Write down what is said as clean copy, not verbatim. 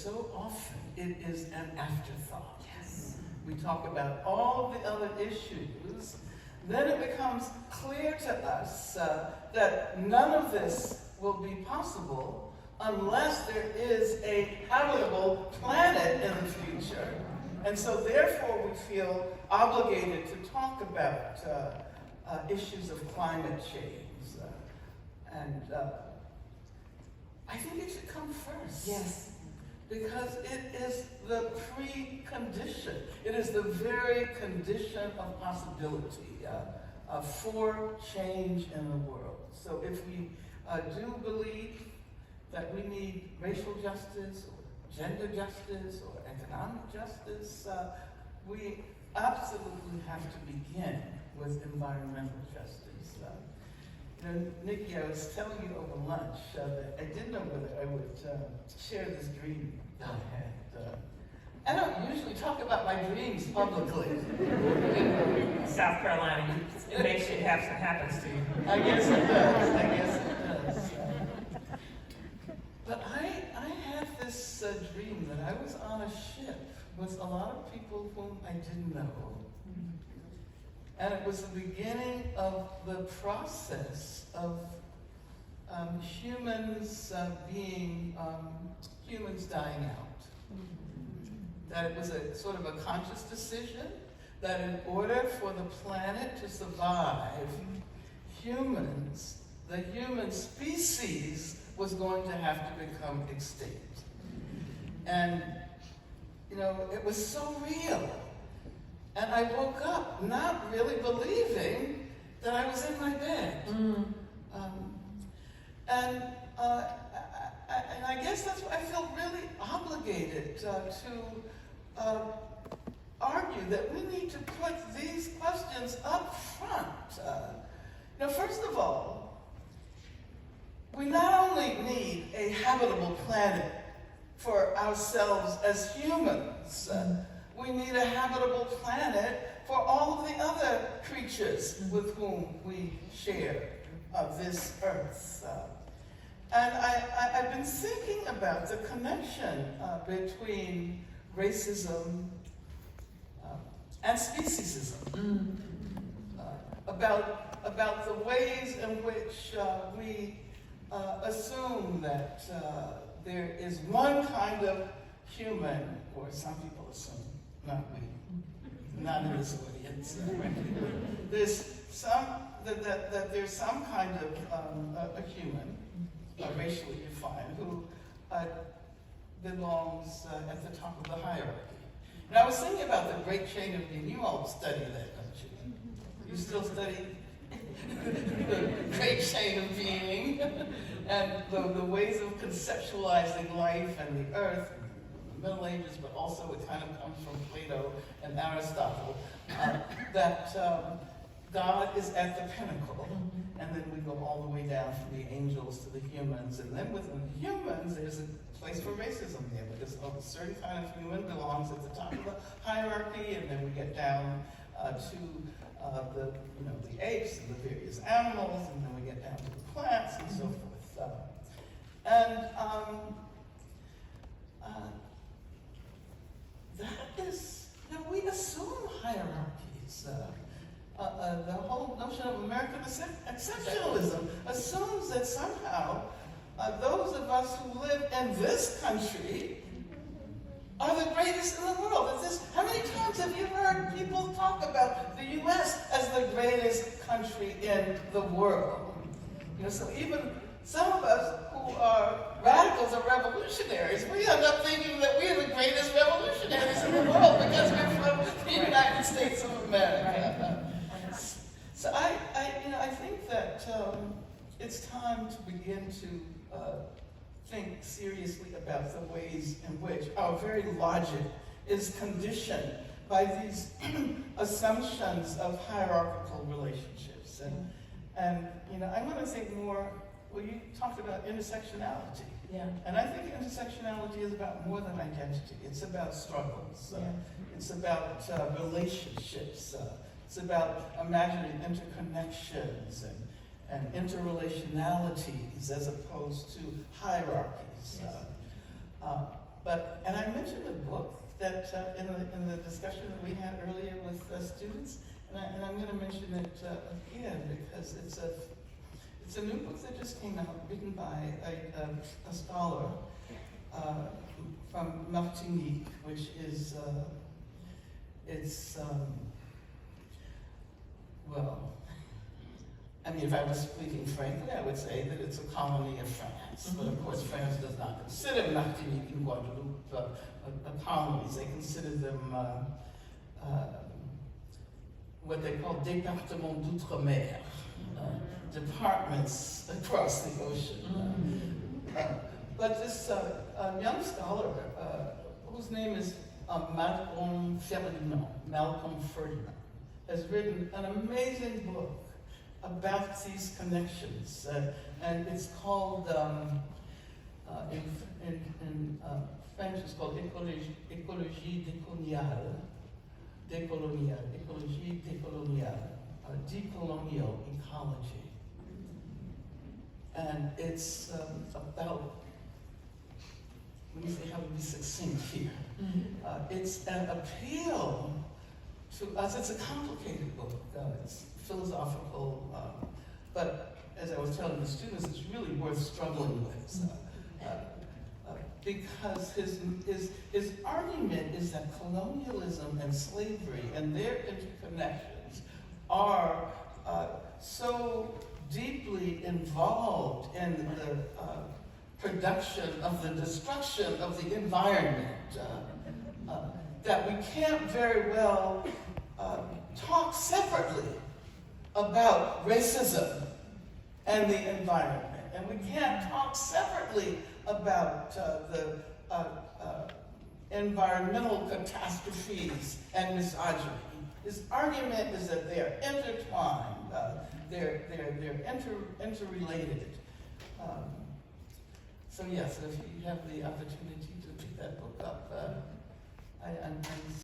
so often it is an afterthought. Yes. We talk about all of the other issues, then it becomes clear to us that none of this will be possible unless there is a habitable planet in the future. And so therefore we feel obligated to talk about issues of climate change. I think it should come first. Yes. Because it is the precondition. It is the very condition of possibility for change in the world. So if we do believe that we need racial justice or gender justice or economic justice, we absolutely have to begin with environmental justice. Nikki, I was telling you over lunch that I didn't know whether I would share this dream that I had. I don't usually talk about my dreams publicly. In South Carolina, it makes it happens to you. I guess it does. But I had this dream that I was on a ship with a lot of people whom I didn't know. And it was the beginning of the process of humans dying out. That it was a sort of a conscious decision that in order for the planet to survive, the human species was going to have to become extinct. And, it was so real. And I woke up not really believing that I was in my bed. And I guess that's why I feel really obligated to argue that we need to put these questions up front. First of all, we not only need a habitable planet for ourselves as humans, we need a habitable planet for all of the other creatures with whom we share this earth. And I've been thinking about the connection between racism and speciesism, about the ways in which we assume that there is one kind of human, or some people assume, not me, not in this audience. There's some kind of a human, racially defined, who belongs at the top of the hierarchy. And I was thinking about the great chain of being. You all study that, don't you? You still study the great chain of being and the ways of conceptualizing life and the earth. Middle Ages, but also it kind of comes from Plato and Aristotle, that God is at the pinnacle, and then we go all the way down from the angels to the humans, and then within humans there's a place for racism there, because a certain kind of human belongs at the top of the hierarchy, and then we get down to the apes and the various animals, and then we get down to the plants and so forth. That is, we assume hierarchies. The whole notion of American exceptionalism assumes that somehow those of us who live in this country are the greatest in the world. How many times have you heard people talk about the U.S. as the greatest country in the world? So even some of us who are radicals or revolutionaries, we end up thinking that we are the greatest revolutionaries in the world because we're from the United States of America. So I think that it's time to begin to think seriously about the ways in which our very logic is conditioned by these assumptions of hierarchical relationships. And I want to think more. Well, you talked about intersectionality. Yeah. And I think intersectionality is about more than identity. It's about struggles. It's about relationships. It's about imagining interconnections and interrelationalities as opposed to hierarchies. And I mentioned a book that in the discussion that we had earlier with students, and I'm going to mention it again because it's a new book that just came out, written by a scholar from Martinique, which is well, I mean, if I was speaking frankly, I would say that it's a colony of France. But of course, France does not consider Martinique and Guadeloupe colonies. They consider them what they call départements d'outre-mer, departments across the ocean. But this young scholar, whose name is Malcolm Ferdinand, has written an amazing book about these connections, and it's called, in French, it's called Écologie décoloniale, écologie décoloniale, decolonial ecology. And it's about, let me see how to be succinct here. It's an appeal to us. It's a complicated book. It's philosophical, but as I was telling the students, it's really worth struggling with. Because his argument is that colonialism and slavery and their interconnections are so deeply involved in the production of the destruction of the environment that we can't very well talk separately about racism and the environment. And we can't talk separately about the environmental catastrophes and misogyny. His argument is that they are intertwined, they're interrelated. So yes, if you have the opportunity to pick that book up, I'm